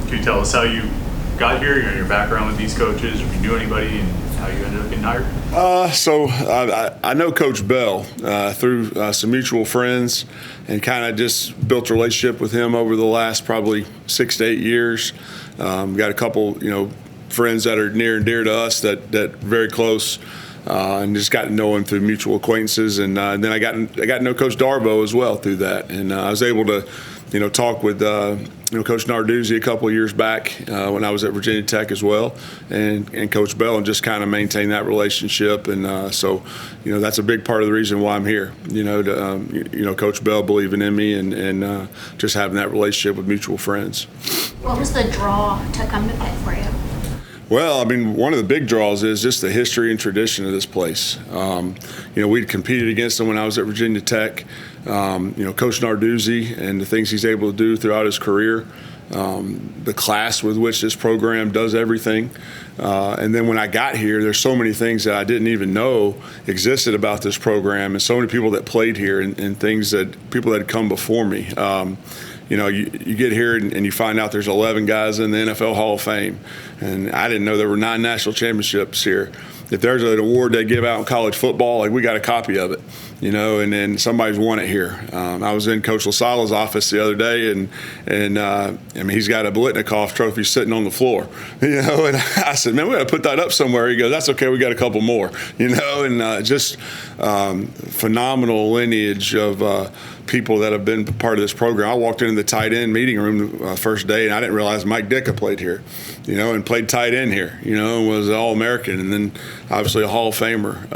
Can you tell us how you got here, your background with these coaches, if you knew anybody, and how you ended up getting hired? So I know Coach Bell through some mutual friends, and kind of just built a relationship with him over the last probably 6 to 8 years. Got a couple, friends that are near and dear to us that very close, and just got to know him through mutual acquaintances. And then I got to know Coach Darbo as well through that, and I was able to talk with Coach Narduzzi a couple of years back when I was at Virginia Tech as well, and Coach Bell, and just kind of maintain that relationship. And so that's a big part of the reason why I'm here. Coach Bell believing in me, and just having that relationship with mutual friends. What was the draw to come to Pitt for you? Well, I mean, one of the big draws is just the history and tradition of this place. We'd competed against them when I was at Virginia Tech. Coach Narduzzi and the things he's able to do throughout his career, the class with which this program does everything. And then when I got here, there's so many things that I didn't even know existed about this program, and so many people that played here, and things that people that had come before me. You get here and you find out there's 11 guys in the NFL Hall of Fame. And I didn't know there were 9 national championships here. If there's an award they give out in college football, we got a copy of it, and then somebody's won it here. I was in Coach LaSala's office the other day, and he's got a Blitnikoff trophy sitting on the floor, and I said, man, we got to put that up somewhere. He goes, that's okay, we got a couple more, and just phenomenal lineage of people that have been part of this program. I walked into the tight end meeting room the first day, and I didn't realize Mike Ditka played here, and played tight end here, and was an All-American, and then obviously a Hall of Famer.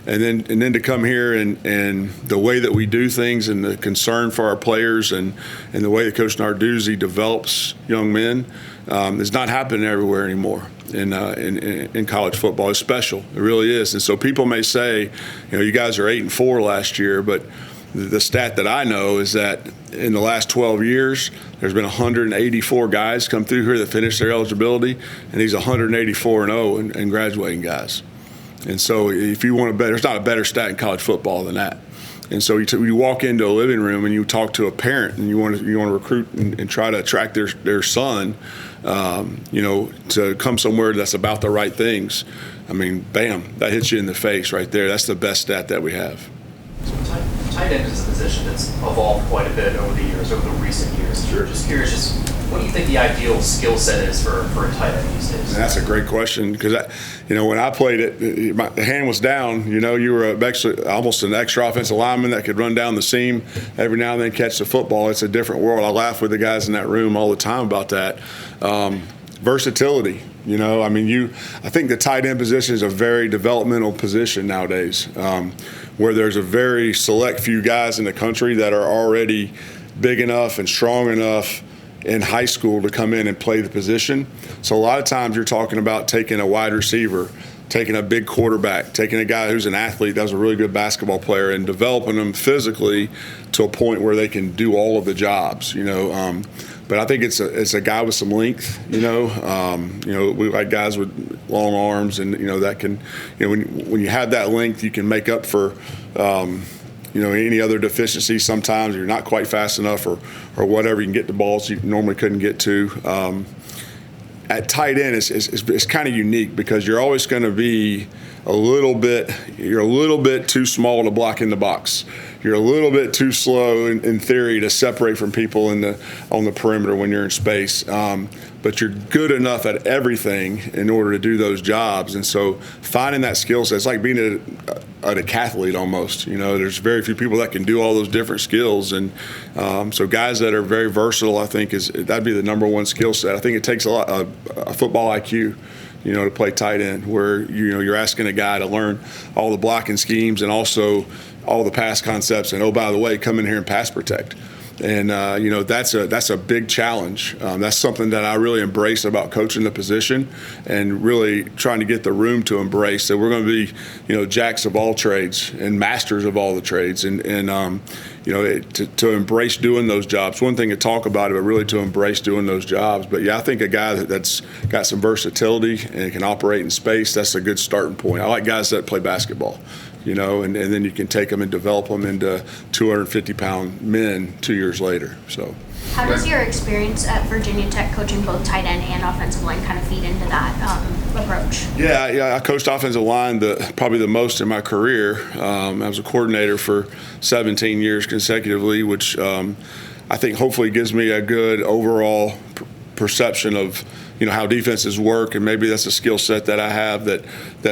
And then to come here and the way that we do things, and the concern for our players, and the way that Coach Narduzzi develops young men is not happening everywhere anymore. In college football, it's special. It really is. And so people may say, you guys are 8-4 last year, but the stat that I know is that in the last 12 years, there's been 184 guys come through here that finished their eligibility, and he's 184-0 in graduating guys. And so if you want to bet, there's not a better stat in college football than that. And so you walk into a living room and you talk to a parent, and you want to recruit and try to attract their son, to come somewhere that's about the right things. I mean, bam, that hits you in the face right there. That's the best stat that we have. Tight end is a position that's evolved quite a bit over the years, over the recent years. Sure. Just curious, what do you think the ideal skill set is for a tight end these days? That's a great question, because when I played it, my hand was down. You were actually almost an extra offensive lineman that could run down the seam every now and then, catch the football. It's a different world. I laugh with the guys in that room all the time about that. Versatility. I think the tight end position is a very developmental position nowadays, where there's a very select few guys in the country that are already big enough and strong enough in high school to come in and play the position. So a lot of times you're talking about taking a wide receiver, taking a big quarterback, taking a guy who's an athlete that was a really good basketball player, and developing them physically to a point where they can do all of the jobs. But I think it's a guy with some length. We like guys with long arms, and that can, when you have that length, you can make up for any other deficiency. Sometimes you're not quite fast enough, or whatever. You can get the balls you normally couldn't get to. At tight end, it's kind of unique, because you're always going to be a little bit too small to block in the box. You're a little bit too slow in theory to separate from people on the perimeter when you're in space. But you're good enough at everything in order to do those jobs. And so finding that skill set, it's like being a decathlete almost. There's very few people that can do all those different skills. And so guys that are very versatile, I think that'd be the number one skill set. I think it takes a football IQ, to play tight end, where you're asking a guy to learn all the blocking schemes and also all the pass concepts, and by the way, come in here and pass protect. And that's a big challenge. That's something that I really embrace about coaching the position, and really trying to get the room to embrace that we're going to be jacks of all trades and masters of all the trades, and to embrace doing those jobs. One thing to talk about it, but really to embrace doing those jobs. But yeah, I think a guy that's got some versatility and can operate in space, that's a good starting point. I like guys that play basketball. and then you can take them and develop them into 250-pound men 2 years later. So. How does your experience at Virginia Tech coaching both tight end and offensive line kind of feed into that approach? Yeah, I coached offensive line probably the most in my career. I was a coordinator for 17 years consecutively, which I think hopefully gives me a good overall perception of how defenses work, and maybe that's a skill set that I have that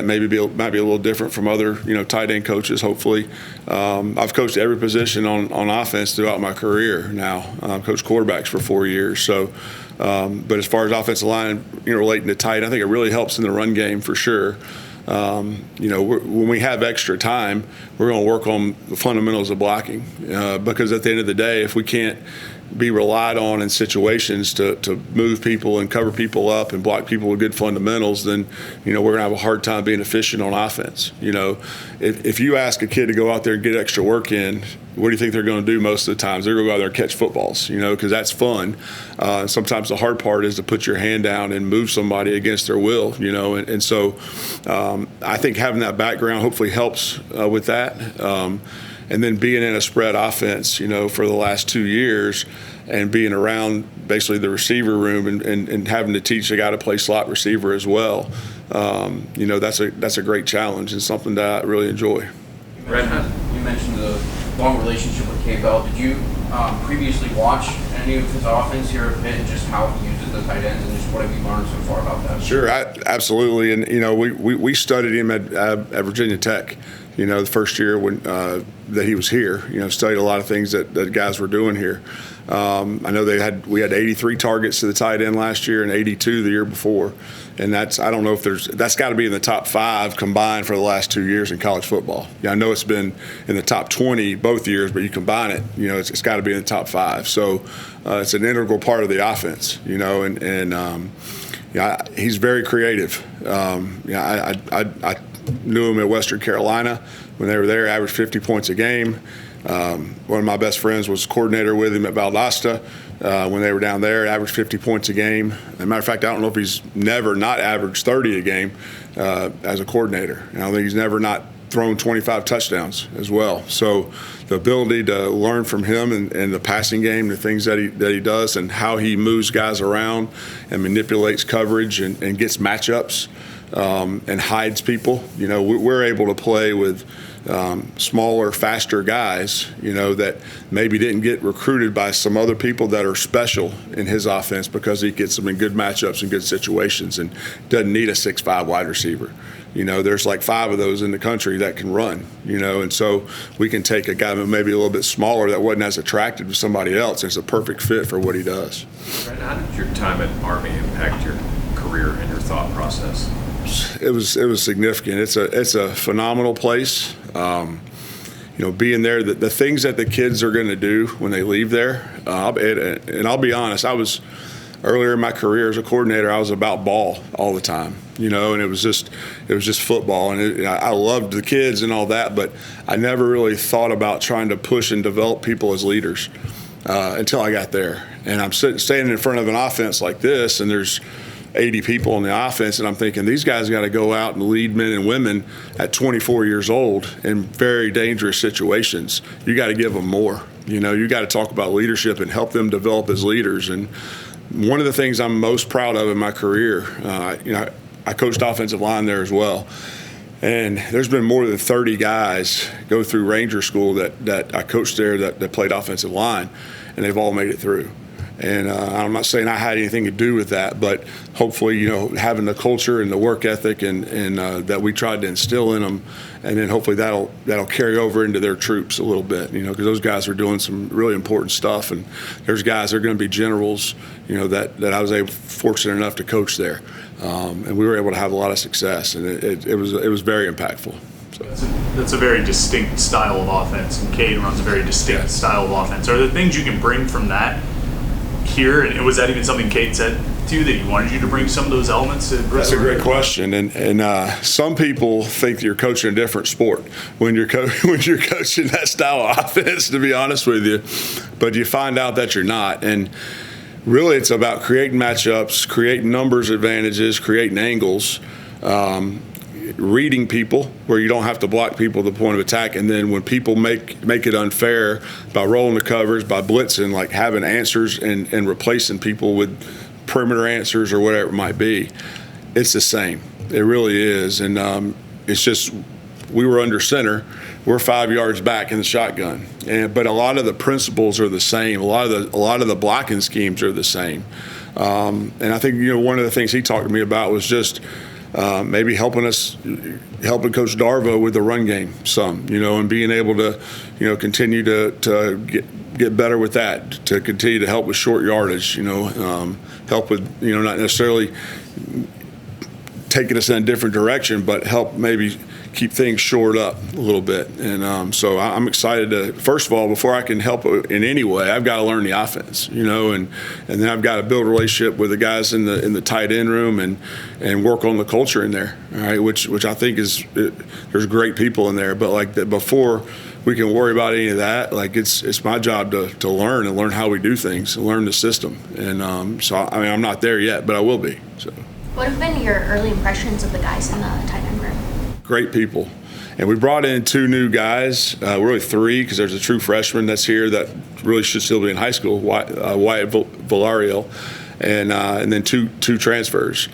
might be a little different from other tight end coaches. Hopefully, I've coached every position on offense throughout my career. Now I've coached quarterbacks for 4 years. So, but as far as offensive line relating to tight, I think it really helps in the run game for sure. When we have extra time, we're going to work on the fundamentals of blocking because at the end of the day, if we can't be relied on in situations to move people and cover people up and block people with good fundamentals, then we're going to have a hard time being efficient on offense. If you ask a kid to go out there and get extra work in, what do you think they're going to do most of the times? They're going to go out there and catch footballs, because that's fun. Sometimes the hard part is to put your hand down and move somebody against their will, and so I think having that background hopefully helps with that. And then being in a spread offense, for the last 2 years and being around basically the receiver room and having to teach a guy to play slot receiver as well, that's a great challenge and something that I really enjoy. Brent, you mentioned the long relationship with K. Bell. Did you previously watch any of his offense here at Pitt and just how he uses the tight ends, and just what have you learned so far about that? Sure, absolutely. And, we studied him at Virginia Tech. The first year that he was here, studied a lot of things that guys were doing here. I know we had 83 targets to the tight end last year and 82 the year before, and I don't know if that's got to be in the top 5 combined for the last 2 years in college football. I know it's been in the top 20 both years, but you combine it, it's got to be in the top 5. So it's an integral part of the offense, and he's very creative. I knew him at Western Carolina when they were there, averaged 50 points a game. One of my best friends was coordinator with him at Valdosta when they were down there, averaged 50 points a game. As a matter of fact, I don't know if he's never not averaged 30 a game as a coordinator. And I don't think he's never not thrown 25 touchdowns as well. So the ability to learn from him and the passing game, the things that he does and how he moves guys around and manipulates coverage and gets matchups, and hides people. We're able to play with smaller, faster guys, that maybe didn't get recruited by some other people that are special in his offense because he gets them in good matchups and good situations and doesn't need a 6'5" wide receiver. There's like 5 of those in the country that can run, and so we can take a guy maybe a little bit smaller that wasn't as attractive to somebody else. It's a perfect fit for what he does. Brent, how did your time at Army impact your career and your thought process? It was significant. It's a phenomenal place. Being there, the things that the kids are going to do when they leave there. And I'll be honest, earlier in my career as a coordinator, I was about ball all the time. And it was just football, and I loved the kids and all that, but I never really thought about trying to push and develop people as leaders until I got there. And I'm standing in front of an offense like this, and there's 80 people on the offense, and I'm thinking these guys got to go out and lead men and women at 24 years old in very dangerous situations. You got to give them more. You got to talk about leadership and help them develop as leaders. And one of the things I'm most proud of in my career, I coached offensive line there as well, and there's been more than 30 guys go through Ranger School that I coached there that played offensive line, and they've all made it through. And I'm not saying I had anything to do with that, but hopefully, having the culture and the work ethic and that we tried to instill in them, and then hopefully that'll carry over into their troops a little bit, because those guys are doing some really important stuff, and there's guys that are going to be generals, that I was fortunate enough to coach there, and we were able to have a lot of success, and it was very impactful. So. That's a very distinct style of offense, and Cade runs a very distinct style of offense. Are there things you can bring from that here, and was that even something Cade said to you, that he wanted you to bring some of those elements to That's a great question, and some people think you're coaching a different sport when you're coaching that style of offense, to be honest with you, but you find out that you're not. And really it's about creating matchups, creating numbers advantages, creating angles, reading people where you don't have to block people at the point of attack, and then when people make it unfair by rolling the covers, by blitzing, like having answers and replacing people with perimeter answers or whatever it might be, it's the same. It really is, and it's just we were under center. We're 5 yards back in the shotgun, but a lot of the principles are the same. A lot of the blocking schemes are the same, and I think one of the things he talked to me about was just maybe helping Coach Darvo with the run game some, and being able to continue to get better with that, to continue to help with short yardage, help with not necessarily taking us in a different direction, but help maybe keep things shored up a little bit. And so I'm excited to, first of all, before I can help in any way, I've got to learn the offense, and then I've got to build a relationship with the guys in the tight end room and work on the culture in there, all right, which I think there's great people in there. But like that, before we can worry about any of that, like it's my job to learn how we do things, learn the system. And so I'm not there yet, but I will be. So. What have been your early impressions of the guys in the tight end room? Great people. And we brought in 2 new guys, really 3, because there's a true freshman that's here that really should still be in high school, Wyatt Valario, and then two transfers.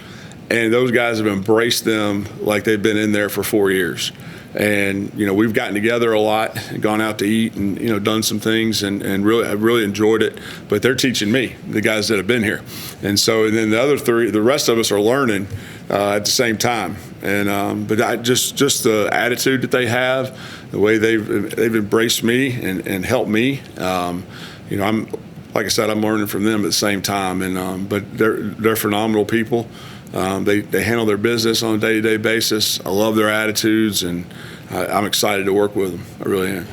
And those guys have embraced them like they've been in there for 4 years. And, we've gotten together a lot and gone out to eat and, done some things and really, I've really enjoyed it. But they're teaching me, the guys that have been here. And then the other 3, the rest of us are learning at the same time. And but just the attitude that they have, the way they've embraced me and helped me. I'm like I said, I'm learning from them at the same time. And but they're phenomenal people. They handle their business on a day-to-day basis. I love their attitudes, and I'm excited to work with them. I really am.